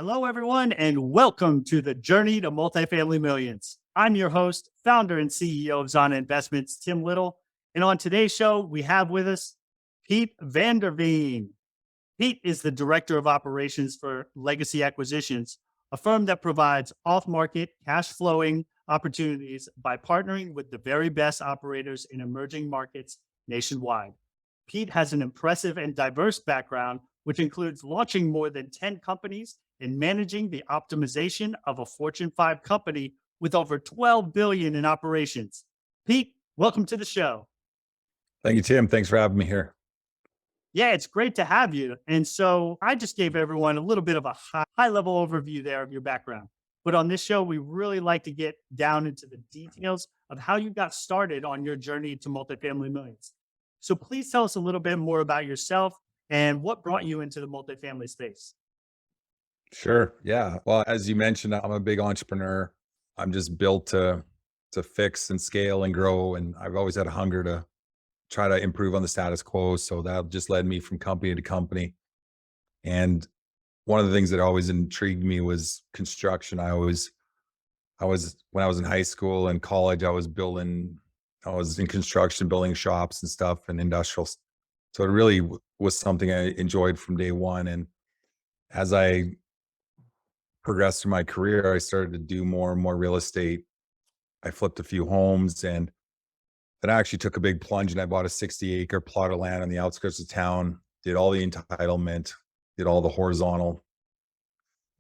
Hello, everyone, and welcome to the Journey to Multifamily Millions. I'm your host, founder and CEO of ZANA Investments, Tim Little. And on today's show, we have with us Pete VanderVeen. Pete is the Director of Operations for Legacy Acquisitions, a firm that provides off-market cash flowing opportunities by partnering with the very best operators in emerging markets nationwide. Pete has an impressive and diverse background, which includes launching more than 10 companies and managing the optimization of a Fortune 5 company with over 12 billion in operations. Pete, welcome to the show. Thank you, Tim. Thanks for having me here. Yeah, it's great to have you. And so I just gave everyone a little bit of a high level overview there of your background. But on this show, we really like to get down into the details of how you got started on your journey to multifamily millions. So please tell us a little bit more about yourself and what brought you into the multifamily space. Sure. Yeah. Well, as you mentioned, I'm a big entrepreneur. I'm just built to fix and scale and grow. And I've always had a hunger to try to improve on the status quo. So that just led me from company to company. And one of the things that always intrigued me was construction. When I was in high school and college, I was in construction, building shops and stuff and industrial. So it really was something I enjoyed from day one. And as I progressed through my career, I started to do more and more real estate. I flipped a few homes, and then I actually took a big plunge and I bought a 60-acre plot of land on the outskirts of town, did all the entitlement, did all the horizontal,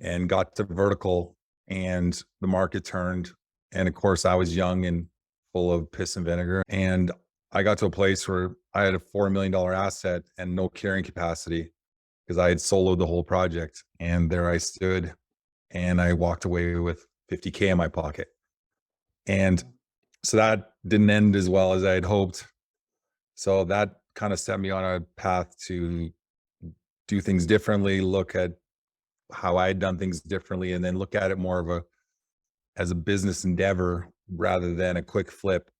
and got to vertical, and the market turned. And of course, I was young and full of piss and vinegar. And I got to a place where I had a $4 million asset and no carrying capacity because I had soloed the whole project. And there I stood, and I walked away with $50K in my pocket. And so that didn't end as well as I had hoped. So that kind of set me on a path to do things differently, look at how I had done things differently, and then look at it more as a business endeavor rather than a quick flip.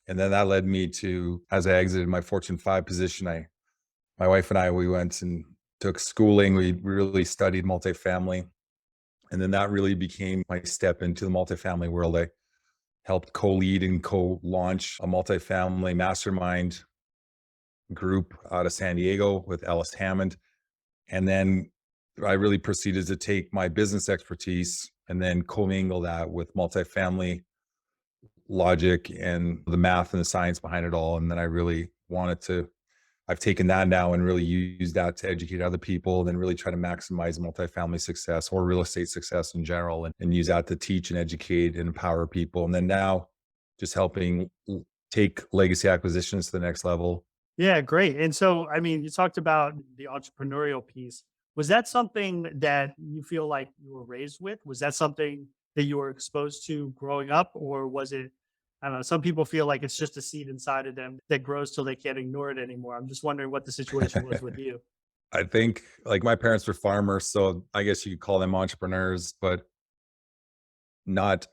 And then that led me to, as I exited my Fortune 5 position, my wife and I, we went and took schooling. We really studied multifamily. And then that really became my step into the multifamily world. I helped co-lead and co-launch a multifamily mastermind group out of San Diego with Ellis Hammond. And then I really proceeded to take my business expertise and then commingle that with multifamily logic and the math and the science behind it all. And then I really I've taken that now and really used that to educate other people, and then really try to maximize multifamily success or real estate success in general, and use that to teach and educate and empower people. And then now just helping take legacy acquisitions to the next level. Yeah, great. And so, I mean, you talked about the entrepreneurial piece. Was that something that you feel like you were raised with? Was that something that you were exposed to growing up? Or was it, I don't know, some people feel like it's just a seed inside of them that grows till they can't ignore it anymore. I'm just wondering what the situation was with you. I think like my parents were farmers, so I guess you could call them entrepreneurs, but not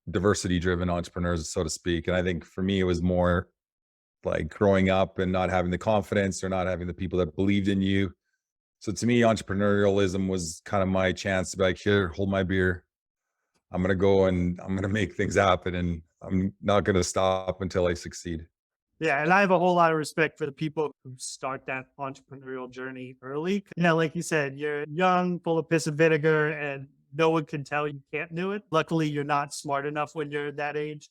diversity driven entrepreneurs, so to speak. And I think for me, it was more like growing up and not having the confidence or not having the people that believed in you. So to me, entrepreneurialism was kind of my chance to be like, here, hold my beer. I'm going to go and I'm going to make things happen, and I'm not going to stop until I succeed. Yeah, and I have a whole lot of respect for the people who start that entrepreneurial journey early. You know, like you said, you're young, full of piss and vinegar, and no one can tell you can't do it. Luckily, you're not smart enough when you're that age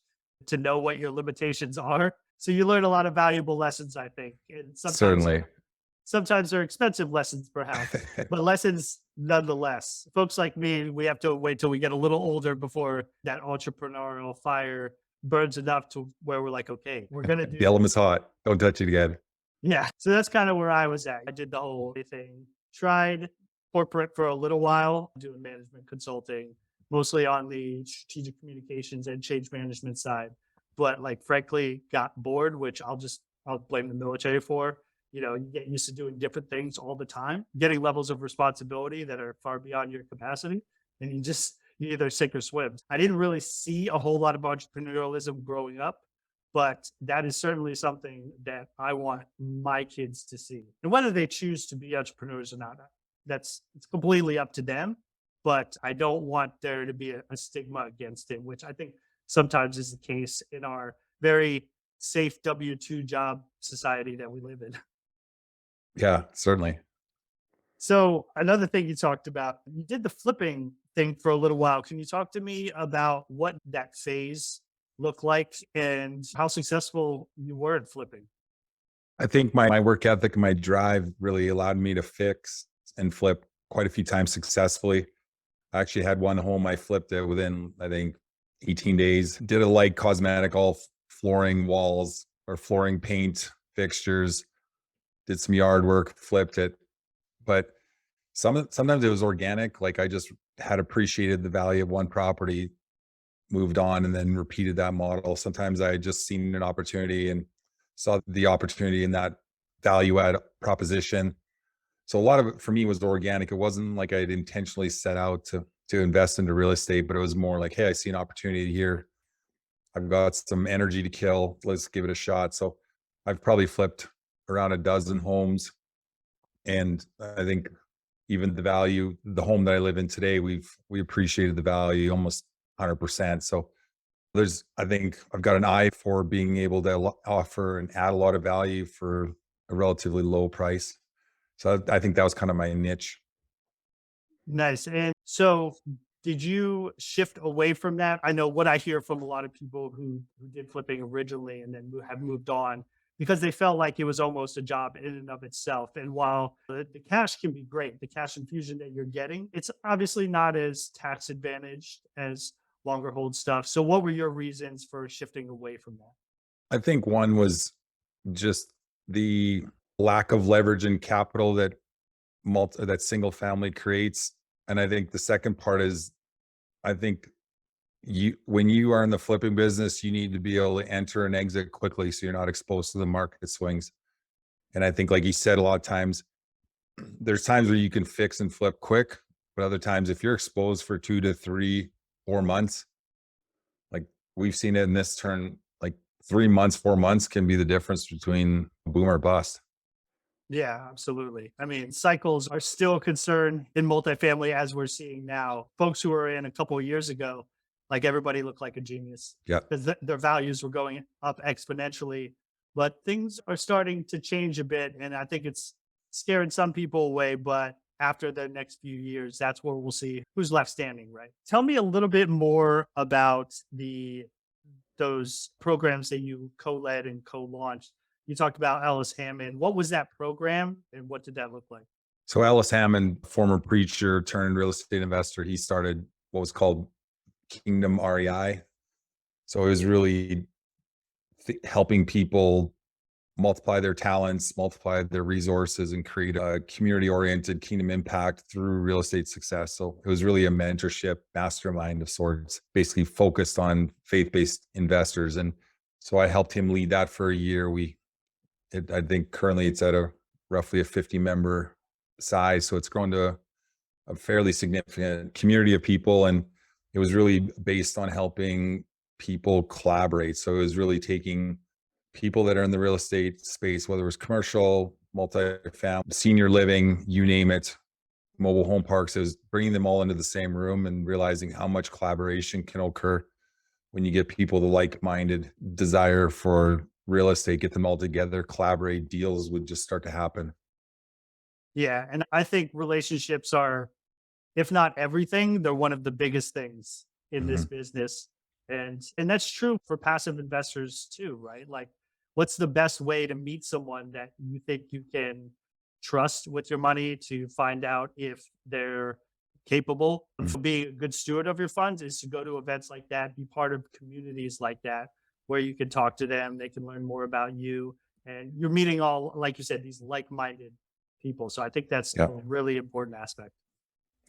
to know what your limitations are. So you learn a lot of valuable lessons, I think. And sometimes they're expensive lessons, perhaps, but lessons nonetheless. Folks like me, we have to wait till we get a little older before that entrepreneurial fire burns enough to where we're like, okay, we're going to do the element's hot. Don't touch it again. Yeah. So that's kind of where I was at. I did the whole thing, tried corporate for a little while, doing management consulting, mostly on the strategic communications and change management side. But like, frankly, got bored, which I'll blame the military for. You know, you get used to doing different things all the time, getting levels of responsibility that are far beyond your capacity. And you either sink or swim. I didn't really see a whole lot of entrepreneurialism growing up, but that is certainly something that I want my kids to see. And whether they choose to be entrepreneurs or not, it's completely up to them. but I don't want there to be a stigma against it, which I think sometimes is the case in our very safe W-2 job society that we live in. Yeah, certainly. So another thing you talked about, you did the flipping thing for a little while. Can you talk to me about what that phase looked like and how successful you were at flipping? I think my work ethic and my drive really allowed me to fix and flip quite a few times successfully. I actually had one home I flipped it within, I think, 18 days. Did a light cosmetic, all flooring, walls, or flooring paint, fixtures, did some yard work, flipped it. But sometimes it was organic. Like I just had appreciated the value of one property, moved on, and then repeated that model. Sometimes I had just seen an opportunity and saw the opportunity in that value add proposition. So a lot of it for me was organic. It wasn't like I'd intentionally set out to invest into real estate, but it was more like, hey, I see an opportunity here. I've got some energy to kill. Let's give it a shot. So I've probably flipped around a dozen homes. And I think even the home that I live in today, we appreciated the value almost 100%. So I think I've got an eye for being able to offer and add a lot of value for a relatively low price. So I think that was kind of my niche. Nice. And so did you shift away from that? I know what I hear from a lot of people who did flipping originally and then have moved on because they felt like it was almost a job in and of itself. And while the cash can be great, the cash infusion that you're getting, it's obviously not as tax advantaged as longer hold stuff. So what were your reasons for shifting away from that? I think one was just the lack of leverage and capital that single family creates. And I think the second part is I think when you are in the flipping business, you need to be able to enter and exit quickly so you're not exposed to the market swings. And I think, like you said, a lot of times there's times where you can fix and flip quick, but other times if you're exposed for 2 to 3, 4 months, like we've seen it in this turn, like 3 months, 4 months can be the difference between boom or bust. Yeah, absolutely. I mean, cycles are still a concern in multifamily as we're seeing now. Folks who were in a couple of years ago, like everybody looked like a genius Yeah. because their values were going up exponentially. But things are starting to change a bit. And I think it's scaring some people away. But after the next few years, that's where we'll see who's left standing, right? Tell me a little bit more about those programs that you co-led and co-launched. You talked about Ellis Hammond. What was that program and what did that look like? So Ellis Hammond, former preacher turned real estate investor, he started what was called Kingdom REI. So it was really helping people multiply their talents, multiply their resources, and create a community-oriented kingdom impact through real estate success. So it was really a mentorship mastermind of sorts, basically focused on faith-based investors. And so I helped him lead that for a year. I think currently it's at roughly a 50-member size. So it's grown to a fairly significant community of people. And it was really based on helping people collaborate. So it was really taking people that are in the real estate space, whether it was commercial, multifamily, senior living, you name it, mobile home parks, it was bringing them all into the same room and realizing how much collaboration can occur when you get people the like-minded desire for real estate, get them all together, collaborate, deals would just start to happen. Yeah. And I think relationships are, if not everything, they're one of the biggest things in this Mhm. business. And that's true for passive investors too, right? Like what's the best way to meet someone that you think you can trust with your money to find out if they're capable Mm. of being a good steward of your funds is to go to events like that, be part of communities like that where you can talk to them, they can learn more about you, and you're meeting all, like you said, these like-minded people. So I think that's Yeah. a really important aspect.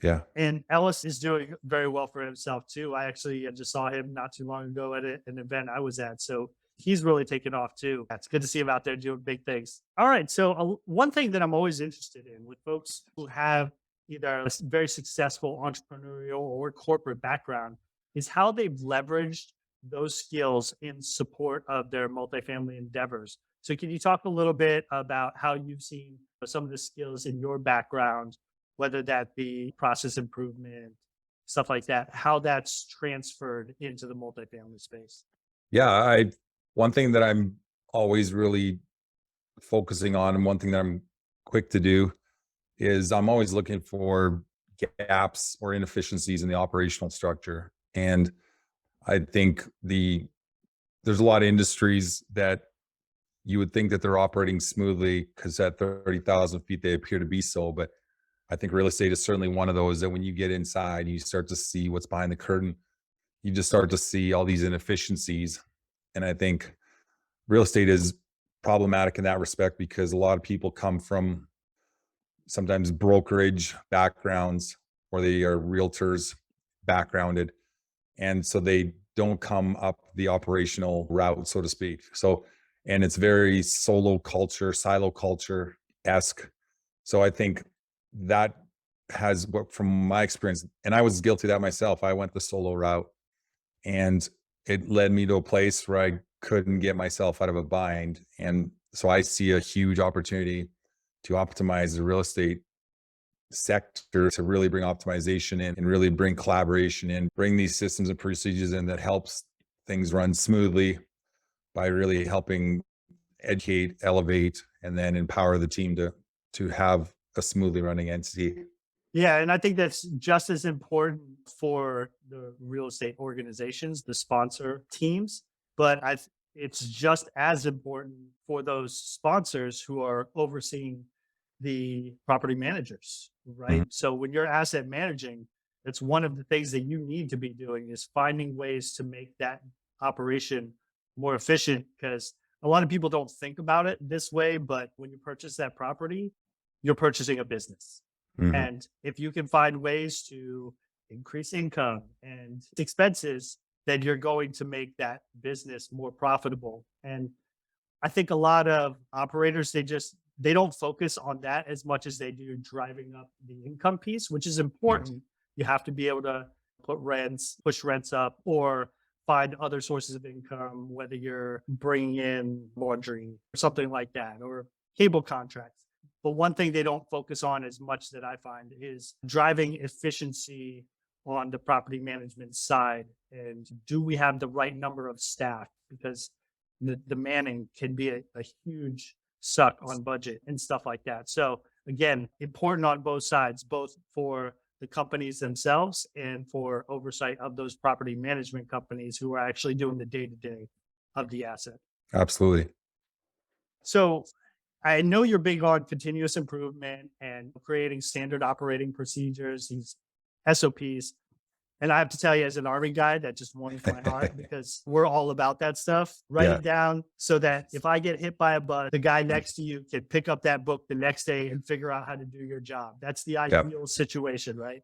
Yeah. And Ellis is doing very well for himself too. I actually just saw him not too long ago at an event I was at. So he's really taken off too. It's good to see him out there doing big things. All right. So one thing that I'm always interested in with folks who have either a very successful entrepreneurial or corporate background is how they've leveraged those skills in support of their multifamily endeavors. So can you talk a little bit about how you've seen some of the skills in your background, whether that be process improvement, stuff like that, how that's transferred into the multifamily space. Yeah, one thing that I'm always really focusing on, and one thing that I'm quick to do, is I'm always looking for gaps or inefficiencies in the operational structure. And I think there's a lot of industries that you would think that they're operating smoothly because at 30,000 feet, they appear to be so. But I think real estate is certainly one of those that when you get inside, you start to see what's behind the curtain. You just start to see all these inefficiencies. And I think real estate is problematic in that respect because a lot of people come from sometimes brokerage backgrounds or they are realtors backgrounded. And so they don't come up the operational route, so to speak. So, and it's very solo culture, silo culture esque. So I think that has what from my experience, and I was guilty of that myself. I went the solo route and it led me to a place where I couldn't get myself out of a bind. And so I see a huge opportunity to optimize the real estate sector, to really bring optimization in and really bring collaboration in, bring these systems and procedures in that helps things run smoothly by really helping educate, elevate, and then empower the team to have a smoothly running entity. Yeah, and I think that's just as important for the real estate organizations, the sponsor teams, but it's just as important for those sponsors who are overseeing the property managers, right? Mhm. So when you're asset managing, it's one of the things that you need to be doing is finding ways to make that operation more efficient because a lot of people don't think about it this way, but when you purchase that property, you're purchasing a business. Mhm. And if you can find ways to increase income and expenses, then you're going to make that business more profitable. And I think a lot of operators, they don't focus on that as much as they do driving up the income piece, which is Yes. important. You have to be able to push rents up, or find other sources of income, whether you're bringing in laundry or something like that, or cable contracts. But one thing they don't focus on as much that I find is driving efficiency on the property management side. And do we have the right number of staff? Because the manning can be a huge suck on budget and stuff like that. So again, important on both sides, both for the companies themselves and for oversight of those property management companies who are actually doing the day-to-day of the asset. Absolutely. So I know you're big on continuous improvement and creating standard operating procedures, these SOPs. And I have to tell you, as an Army guy, that just warms my heart because we're all about that stuff. Write Yeah. it down so that if I get hit by a bus, the guy next to you can pick up that book the next day and figure out how to do your job. That's the Yep. ideal situation, right?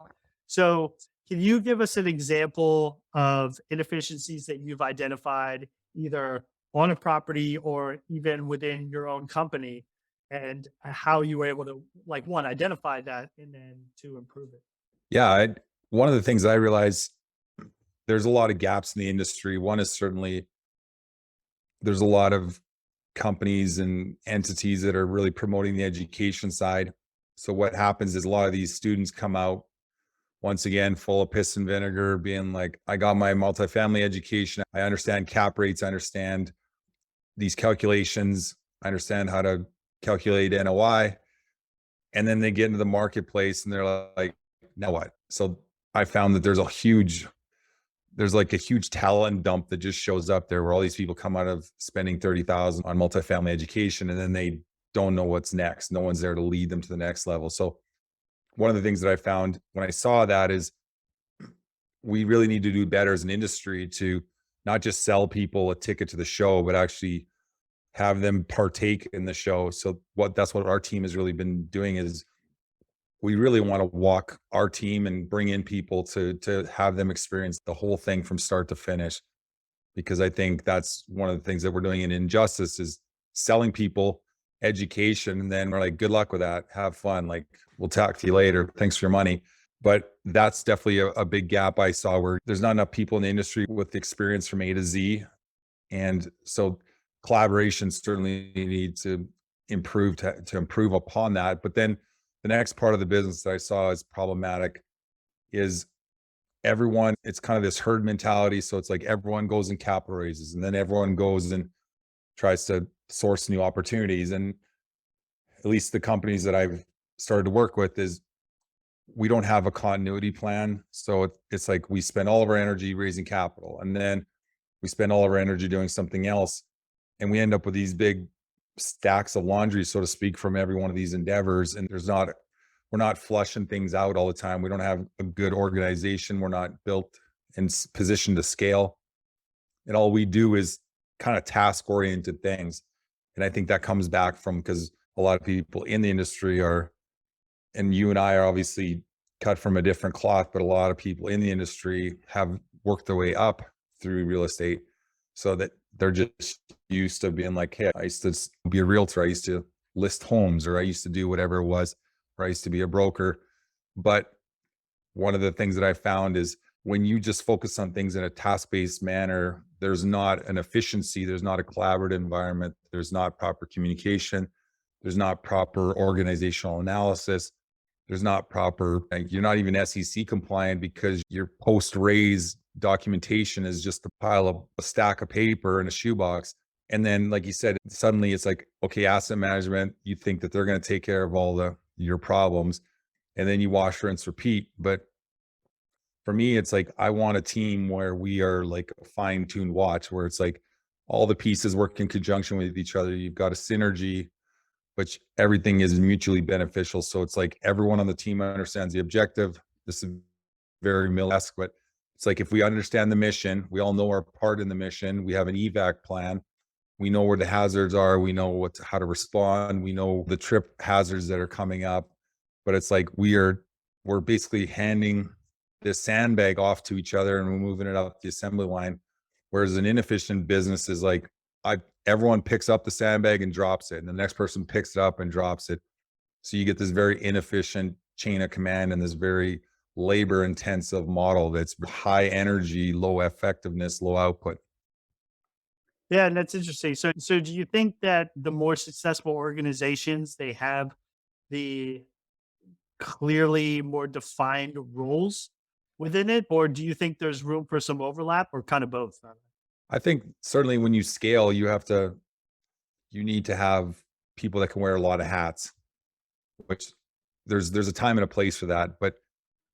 So can you give us an example of inefficiencies that you've identified either on a property or even within your own company, and how you were able to, like, one, identify that and then to improve it? Yeah. One of the things I realize, there's a lot of gaps in the industry. One is certainly there's a lot of companies and entities that are really promoting the education side. So what happens is a lot of these students come out once again full of piss and vinegar, being like, I got my multifamily education. I understand cap rates. I understand these calculations. I understand how to calculate NOI. And then they get into the marketplace and they're like, now what? So I found that there's like a huge talent dump that just shows up there where all these people come out of spending 30,000 on multifamily education and then they don't know what's next. No one's there to lead them to the next level. So one of the things that I found when I saw that is we really need to do better as an industry to not just sell people a ticket to the show, but actually have them partake in the show. So that's what our team has really been doing is we really want to walk our team and bring in people to have them experience the whole thing from start to finish. Because I think that's one of the things that we're doing in Injustice is selling people education. And then we're like, good luck with that. Have fun. Like, we'll talk to you later. Thanks for your money. But that's definitely a big gap I saw where there's not enough people in the industry with the experience from A to Z. And so collaboration certainly need to improve to improve upon that. But then the next part of the business that I saw as problematic is everyone, it's kind of this herd mentality. So it's like everyone goes and capital raises, and then everyone goes and tries to source new opportunities. And at least the companies that I've started to work with is we don't have a continuity plan. So it's like we spend all of our energy raising capital, and then we spend all of our energy doing something else. And we end up with these big stacks of laundry, so to speak, from every one of these endeavors. And we're not flushing things out all the time. We don't have a good organization. We're not built and positioned to scale. And all we do is kind of task oriented things. And I think that comes back from because a lot of people in the industry are, and you and I are obviously cut from a different cloth, but a lot of people in the industry have worked their way up through real estate so that they're just used to being like, hey, I used to be a realtor. I used to list homes, or I used to do whatever it was, or I used to be a broker. But one of the things that I found is when you just focus on things in a task-based manner, there's not an efficiency, there's not a collaborative environment, there's not proper communication, there's not proper organizational analysis, there's not proper, like, you're not even SEC compliant because your post-raise documentation is just a pile of a stack of paper in a shoebox. And then, like you said, suddenly it's like, okay, asset management, you think that they're going to take care of all your problems, and then you wash, rinse, repeat. But for me, it's like, I want a team where we are like a fine-tuned watch, where it's like all the pieces work in conjunction with each other. You've got a synergy, which everything is mutually beneficial. So it's like everyone on the team understands the objective. This is very Mill-esque, but it's like if we understand the mission, we all know our part in the mission. We have an evac plan. We know where the hazards are. We know how to respond. We know the trip hazards that are coming up. But it's like we're basically handing this sandbag off to each other, and we're moving it up the assembly line. Whereas an inefficient business is like, everyone picks up the sandbag and drops it, and the next person picks it up and drops it. So you get this very inefficient chain of command and this very labor intensive model that's high energy, low effectiveness, low output. Yeah, and that's interesting. So do you think that the more successful organizations, they have the clearly more defined roles within it, or do you think there's room for some overlap, or kind of both? I think certainly when you scale, you need to have people that can wear a lot of hats, which there's a time and a place for that. But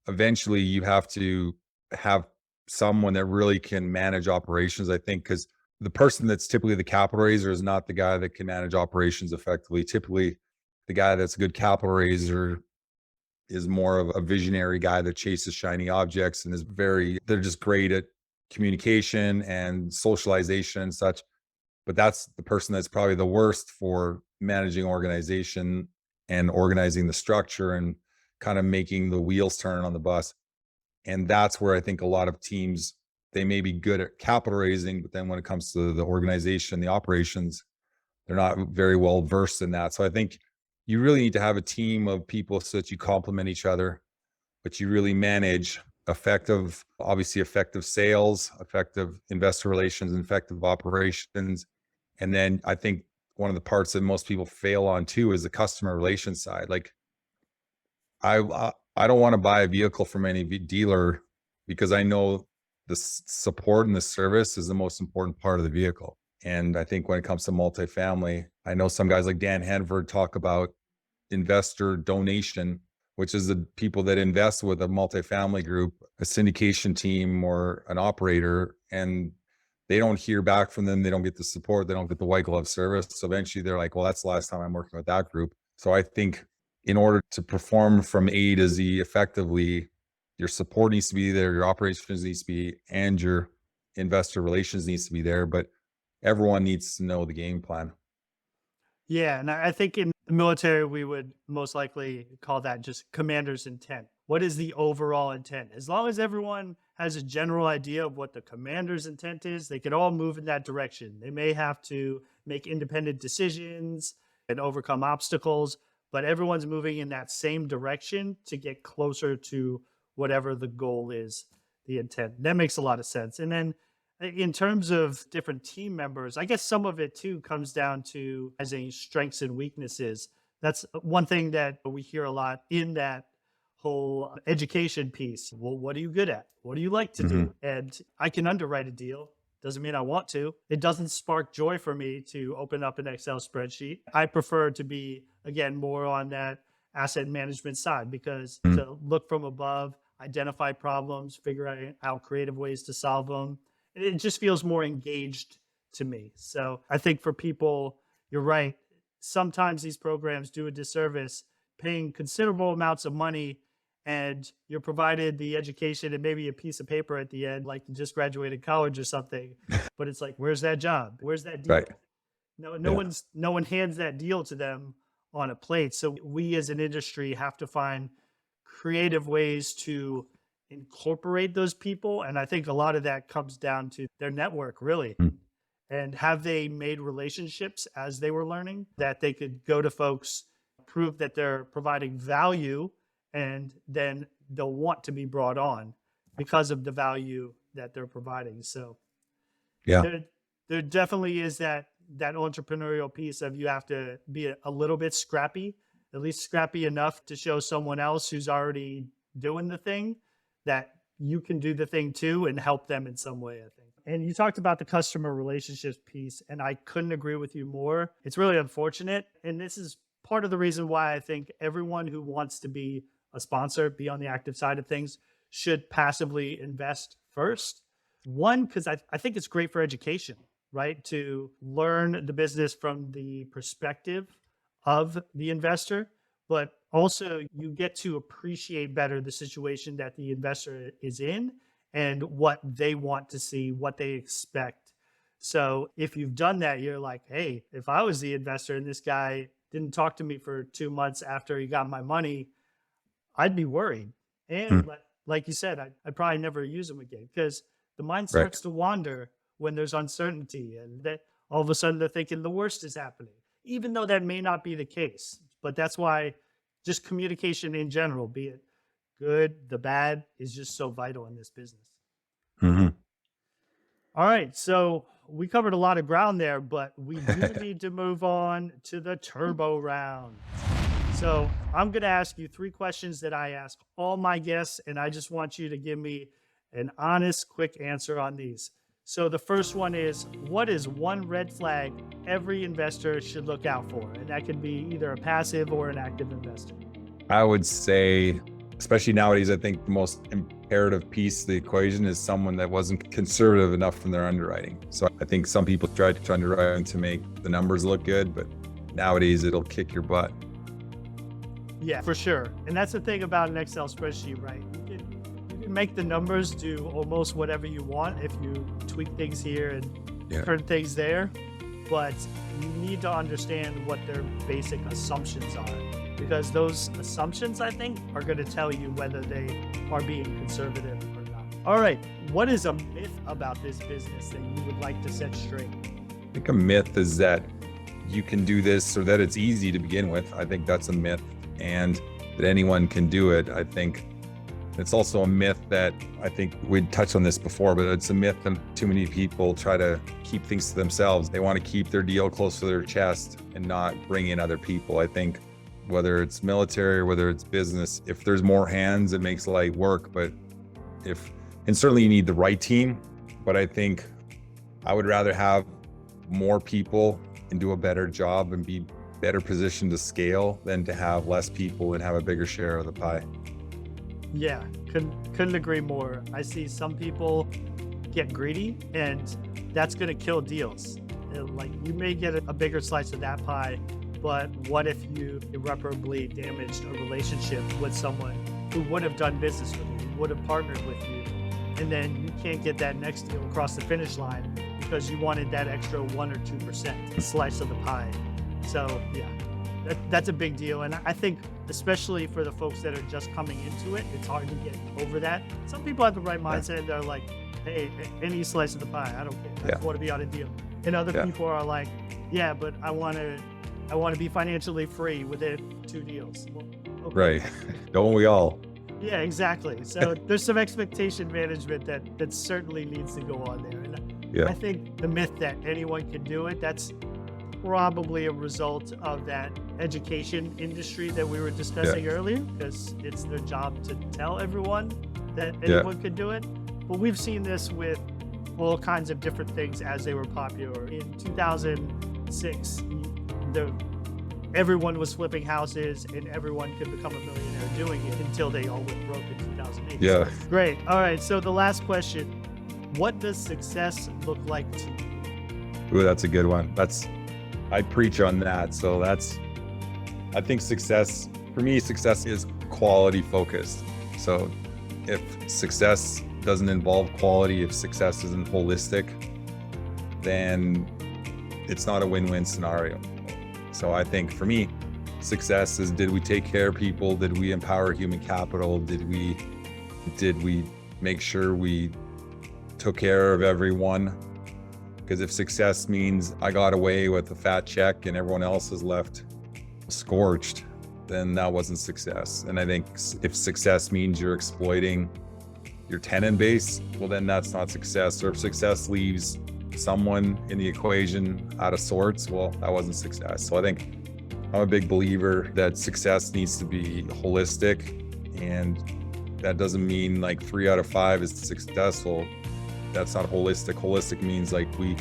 eventually you have to have someone that really can manage operations, I think, because the person that's typically the capital raiser is not the guy that can manage operations effectively. Typically, the guy that's a good capital raiser is more of a visionary guy that chases shiny objects and they're just great at communication and socialization and such. But that's the person that's probably the worst for managing organization and organizing the structure and kind of making the wheels turn on the bus. And that's where I think a lot of teams, they may be good at capital raising, but then when it comes to the organization, the operations, they're not very well versed in that. So I think you really need to have a team of people so that you complement each other, but you really manage obviously effective sales, effective investor relations, and effective operations. And then I think one of the parts that most people fail on too is the customer relations side. Like I don't want to buy a vehicle from any dealer because I know the support and the service is the most important part of the vehicle. And I think when it comes to multifamily, I know some guys like Dan Hanford talk about investor donation, which is the people that invest with a multifamily group, a syndication team, or an operator, and they don't hear back from them. They don't get the support. They don't get the white glove service. So eventually they're like, well, that's the last time I'm working with that group. So I think in order to perform from A to Z effectively, your support needs to be there, your operations needs to be, and your investor relations needs to be there. But everyone needs to know the game plan. Yeah, and I think in the military, we would most likely call that just commander's intent. What is the overall intent? As long as everyone has a general idea of what the commander's intent is, they can all move in that direction. They may have to make independent decisions and overcome obstacles, but everyone's moving in that same direction to get closer to whatever the goal is, the intent. That makes a lot of sense. And then in terms of different team members, I guess some of it too comes down to as a strengths and weaknesses. That's one thing that we hear a lot in that whole education piece. Well, what are you good at? What do you like to do? And I can underwrite a deal. Doesn't mean I want to. It doesn't spark joy for me to open up an Excel spreadsheet. I prefer to be, again, more on that asset management side, because to look from above, identify problems, figure out creative ways to solve them, it just feels more engaged to me. So I think for people, you're right. Sometimes these programs do a disservice, paying considerable amounts of money, and you're provided the education and maybe a piece of paper at the end, like you just graduated college or something. But it's like, where's that job? Where's that deal? Right. No one hands that deal to them on a plate. So we as an industry have to find creative ways to incorporate those people. And I think a lot of that comes down to their network, really. And have they made relationships as they were learning that they could go to folks, prove that they're providing value, and then they'll want to be brought on because of the value that they're providing. So there definitely is that entrepreneurial piece of, you have to be a little bit scrappy, at least scrappy enough to show someone else who's already doing the thing that you can do the thing too, and help them in some way, I think. And you talked about the customer relationships piece, and I couldn't agree with you more. It's really unfortunate. And this is part of the reason why I think everyone who wants to be a sponsor, be on the active side of things, should passively invest first. One, because I think it's great for education, right? To learn the business from the perspective of the investor, but also you get to appreciate better the situation that the investor is in and what they want to see, what they expect. So if you've done that, you're like, hey, if I was the investor and this guy didn't talk to me for 2 months after he got my money, I'd be worried. And like you said, I'd probably never use them again, because the mind starts to wander when there's uncertainty, and that all of a sudden they're thinking the worst is happening, even though that may not be the case. But that's why just communication in general, be it good, the bad, is just so vital in this business. All right. So we covered a lot of ground there, but we do need to move on to the turbo round. So I'm going to ask you 3 questions that I ask all my guests, and I just want you to give me an honest, quick answer on these. So the first one is, what is one red flag every investor should look out for? And that could be either a passive or an active investor. I would say, especially nowadays, I think the most imperative piece of the equation is someone that wasn't conservative enough from their underwriting. So I think some people try to underwrite to make the numbers look good, but nowadays it'll kick your butt. Yeah, for sure. And that's the thing about an Excel spreadsheet, right? You can make the numbers do almost whatever you want if you tweak things here and turn things there. But you need to understand what their basic assumptions are, because those assumptions, I think, are going to tell you whether they are being conservative or not. All right. What is a myth about this business that you would like to set straight? I think a myth is that you can do this, or that it's easy to begin with. I think that's a myth. And that anyone can do it. I think it's also a myth that, I think we'd touched on this before, but it's a myth that too many people try to keep things to themselves. They want to keep their deal close to their chest and not bring in other people. I think whether it's military or whether it's business, if there's more hands, it makes light work. And certainly you need the right team, but I think I would rather have more people and do a better job and be better positioned to scale than to have less people and have a bigger share of the pie. Yeah, couldn't agree more. I see some people get greedy, and that's going to kill deals. Like, you may get a bigger slice of that pie, but what if you irreparably damaged a relationship with someone who would have done business with you, would have partnered with you, and then you can't get that next deal across the finish line because you wanted that extra 1 or 2% slice of the pie. So yeah, that's a big deal. And I think especially for the folks that are just coming into it, it's hard to get over that. Some people have the right mindset and they're like, hey, any slice of the pie, I don't care. I just want to be on a deal. And other people are like, yeah, but I want to be financially free within 2 deals. Well, okay. Right. Don't we all? Yeah, exactly. So there's some expectation management that certainly needs to go on there. And I think the myth that anyone can do it, that's probably a result of that education industry that we were discussing earlier, because it's their job to tell everyone that anyone could do it. But we've seen this with all kinds of different things as they were popular. In 2006, everyone was flipping houses and everyone could become a millionaire doing it until they all went broke in 2008. Yeah. So, great. All right. So the last question, what does success look like to you? Ooh, that's a good one. I preach on that. So I think success, for me, success is quality focused. So if success doesn't involve quality, if success isn't holistic, then it's not a win-win scenario. So I think for me, success is, did we take care of people? Did we empower human capital? Did we make sure we took care of everyone? Because if success means I got away with a fat check and everyone else is left scorched, then that wasn't success. And I think if success means you're exploiting your tenant base, well, then that's not success. Or if success leaves someone in the equation out of sorts, well, that wasn't success. So I think I'm a big believer that success needs to be holistic, and that doesn't mean like 3 out of 5 is successful. That's not holistic. Holistic means like we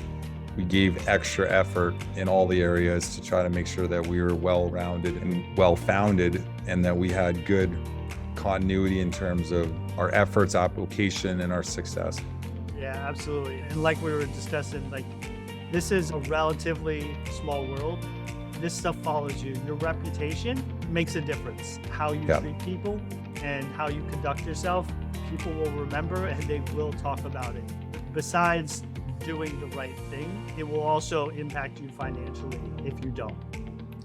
gave extra effort in all the areas to try to make sure that we were well-rounded and well-founded, and that we had good continuity in terms of our efforts, application, and our success. Yeah, absolutely. And like we were discussing, like this is a relatively small world. This stuff follows you. Your reputation makes a difference. How you treat people and how you conduct yourself, people will remember and they will talk about it. Besides doing the right thing, it will also impact you financially if you don't.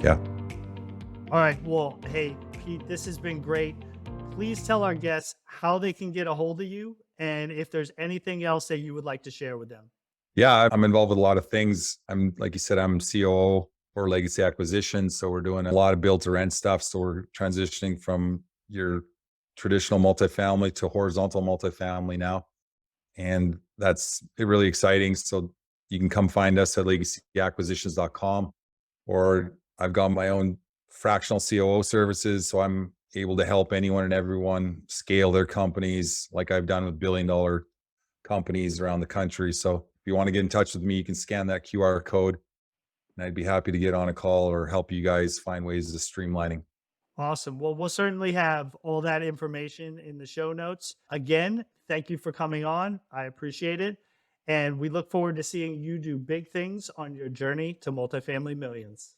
Yeah. All right. Well, hey, Pete, this has been great. Please tell our guests how they can get a hold of you and if there's anything else that you would like to share with them. Yeah, I'm involved with a lot of things. Like you said, I'm COO for Legacy Acquisitions. So we're doing a lot of build to rent stuff. So we're transitioning from your traditional multifamily to horizontal multifamily now. And that's really exciting. So you can come find us at legacyacquisitions.com, or I've got my own fractional COO services. So I'm able to help anyone and everyone scale their companies like I've done with billion-dollar companies around the country. So if you want to get in touch with me, you can scan that QR code and I'd be happy to get on a call or help you guys find ways of streamlining. Awesome. Well, we'll certainly have all that information in the show notes. Again, thank you for coming on. I appreciate it. And we look forward to seeing you do big things on your journey to multifamily millions.